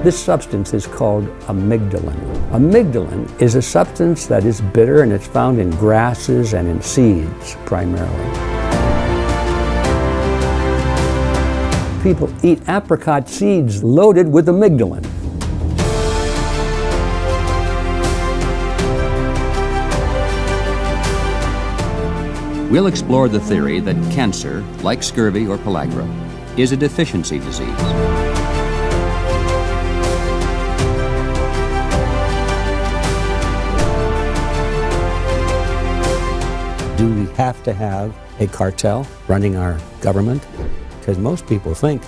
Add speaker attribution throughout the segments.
Speaker 1: This substance is called amygdalin. Amygdalin is a substance that is bitter, and it's found in grasses and in seeds primarily. People eat apricot seeds loaded with amygdalin.
Speaker 2: We'll explore the theory that cancer, like scurvy or pellagra, is a deficiency disease.
Speaker 1: Do we have to have a cartel running our government? Because most people think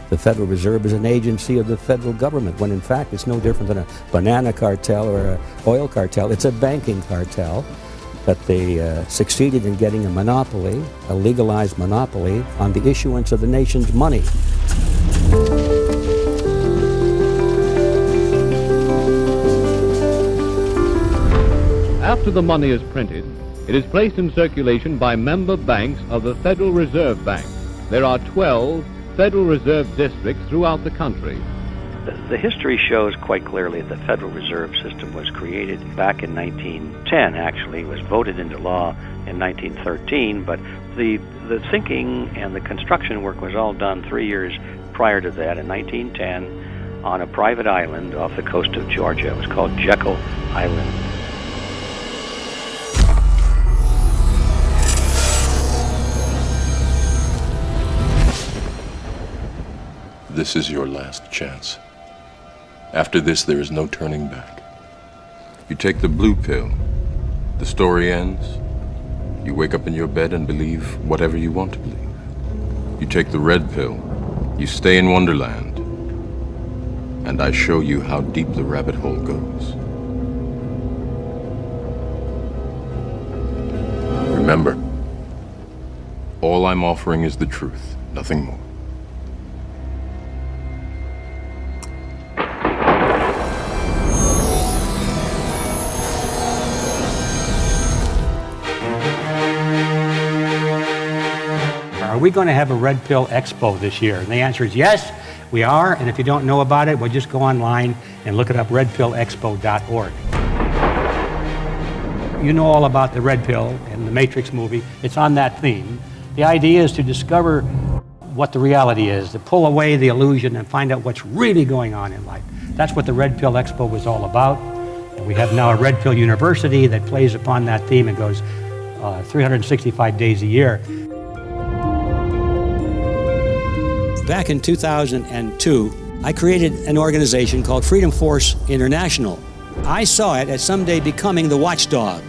Speaker 1: the Federal Reserve is an agency of the federal government, when in fact it's no different than a banana cartel or an oil cartel. It's a banking cartel. But they succeeded in getting a monopoly, a legalized monopoly, on the issuance of the nation's money.
Speaker 3: After the money is printed, it is placed in circulation by member banks of the Federal Reserve Bank. There are 12 Federal Reserve districts throughout the country.
Speaker 4: The history shows quite clearly that the Federal Reserve System was created back in 1910, actually. It was voted into law in 1913, but the thinking and the construction work was all done 3 years prior to that, in 1910, on a private island off the coast of Georgia. It was called Jekyll Island.
Speaker 5: This is your last chance. After this, there is no turning back. You take the blue pill, the story ends. You wake up in your bed and believe whatever you want to believe. You take the red pill, you stay in Wonderland, and I show you how deep the rabbit hole goes. Remember, all I'm offering is the truth, nothing more.
Speaker 6: Are we going to have a Red Pill Expo this year? And the answer is yes, we are. And if you don't know about it, well, just go online and look it up, redpillexpo.org. You know all about the Red Pill and the Matrix movie. It's on that theme. The idea is to discover what the reality is, to pull away the illusion and find out what's really going on in life. That's what the Red Pill Expo was all about. And we have now a Red Pill University that plays upon that theme and goes 365 days a year. Back in 2002, I created an organization called Freedom Force International. I saw it as someday becoming the watchdog.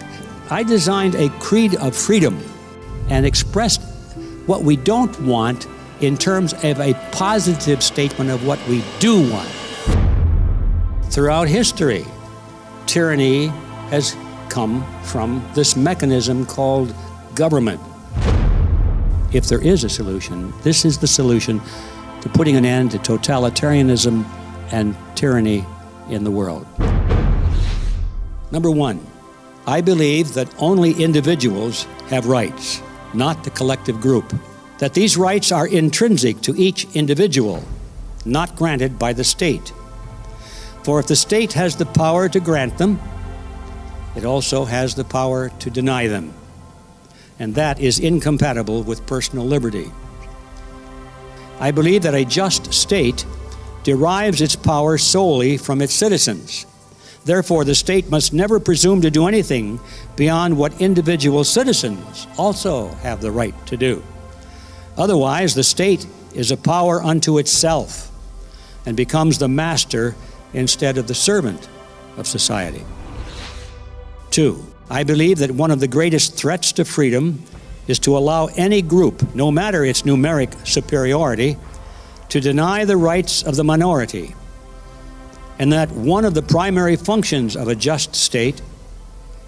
Speaker 6: I designed a creed of freedom and expressed what we don't want in terms of a positive statement of what we do want. Throughout history, tyranny has come from this mechanism called government. If there is a solution, this is the solution to putting an end to totalitarianism and tyranny in the world. Number one, I believe that only individuals have rights, not the collective group. That these rights are intrinsic to each individual, not granted by the state. For if the state has the power to grant them, it also has the power to deny them. And that is incompatible with personal liberty. I believe that a just state derives its power solely from its citizens. Therefore, the state must never presume to do anything beyond what individual citizens also have the right to do. Otherwise, the state is a power unto itself and becomes the master instead of the servant of society. 2, I believe that one of the greatest threats to freedom is to allow any group, no matter its numeric superiority, to deny the rights of the minority, and that one of the primary functions of a just state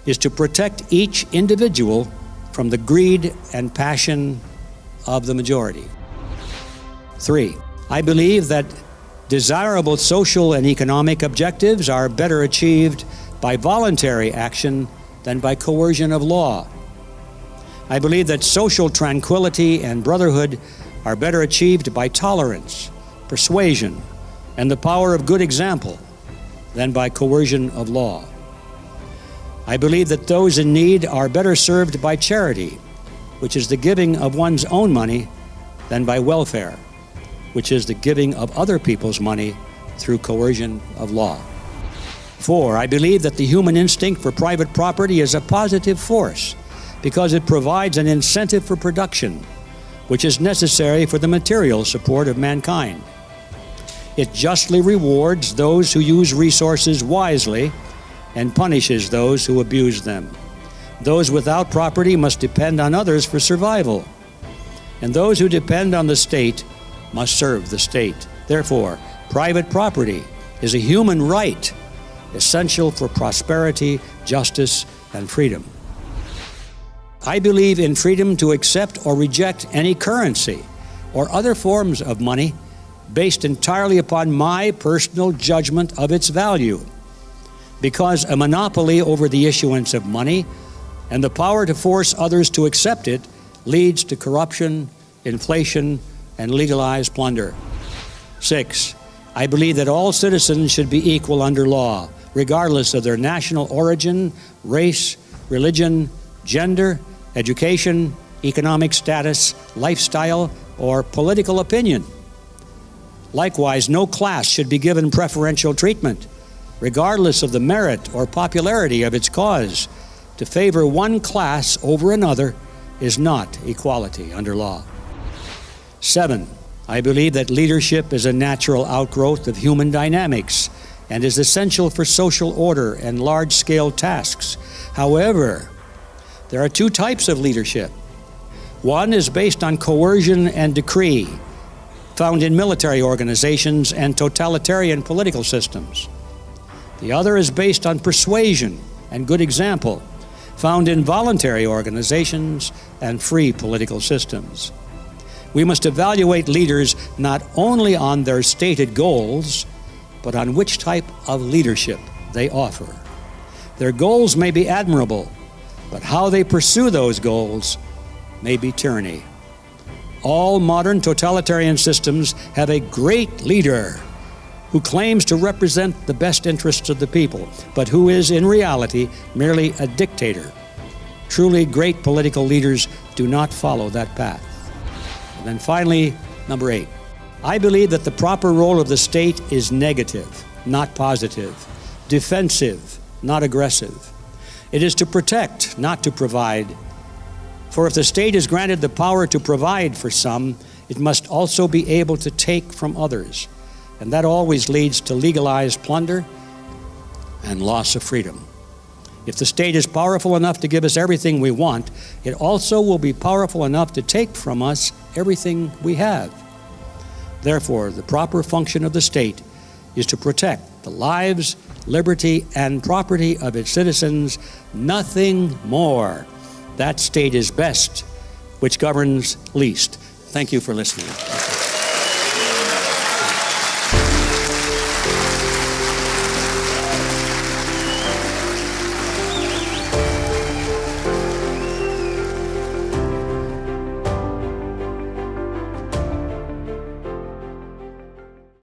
Speaker 6: is to protect each individual from the greed and passion of the majority. 3, I believe that desirable social and economic objectives are better achieved by voluntary action than by coercion of law. I believe that social tranquility and brotherhood are better achieved by tolerance, persuasion, and the power of good example than by coercion of law. I believe that those in need are better served by charity, which is the giving of one's own money, than by welfare, which is the giving of other people's money through coercion of law. 4, I believe that the human instinct for private property is a positive force because it provides an incentive for production, which is necessary for the material support of mankind. It justly rewards those who use resources wisely and punishes those who abuse them. Those without property must depend on others for survival, and those who depend on the state must serve the state. Therefore, private property is a human right essential for prosperity, justice, and freedom. I believe in freedom to accept or reject any currency or other forms of money based entirely upon my personal judgment of its value, because a monopoly over the issuance of money and the power to force others to accept it leads to corruption, inflation, and legalized plunder. 6, I believe that all citizens should be equal under law, regardless of their national origin, race, religion, gender, education, economic status, lifestyle, or political opinion. Likewise, no class should be given preferential treatment, regardless of the merit or popularity of its cause. To favor one class over another is not equality under law. 7, I believe that leadership is a natural outgrowth of human dynamics and is essential for social order and large-scale tasks. However, there are 2 types of leadership. One is based on coercion and decree, found in military organizations and totalitarian political systems. The other is based on persuasion and good example, found in voluntary organizations and free political systems. We must evaluate leaders not only on their stated goals, but on which type of leadership they offer. Their goals may be admirable, but how they pursue those goals may be tyranny. All modern totalitarian systems have a great leader who claims to represent the best interests of the people, but who is in reality merely a dictator. Truly great political leaders do not follow that path. And then finally, number 8, I believe that the proper role of the state is negative, not positive, defensive, not aggressive. It is to protect, not to provide. For if the state is granted the power to provide for some, it must also be able to take from others. And that always leads to legalized plunder and loss of freedom. If the state is powerful enough to give us everything we want, it also will be powerful enough to take from us everything we have. Therefore, the proper function of the state is to protect the lives, liberty, and property of its citizens, nothing more. That state is best, which governs least. Thank you for listening.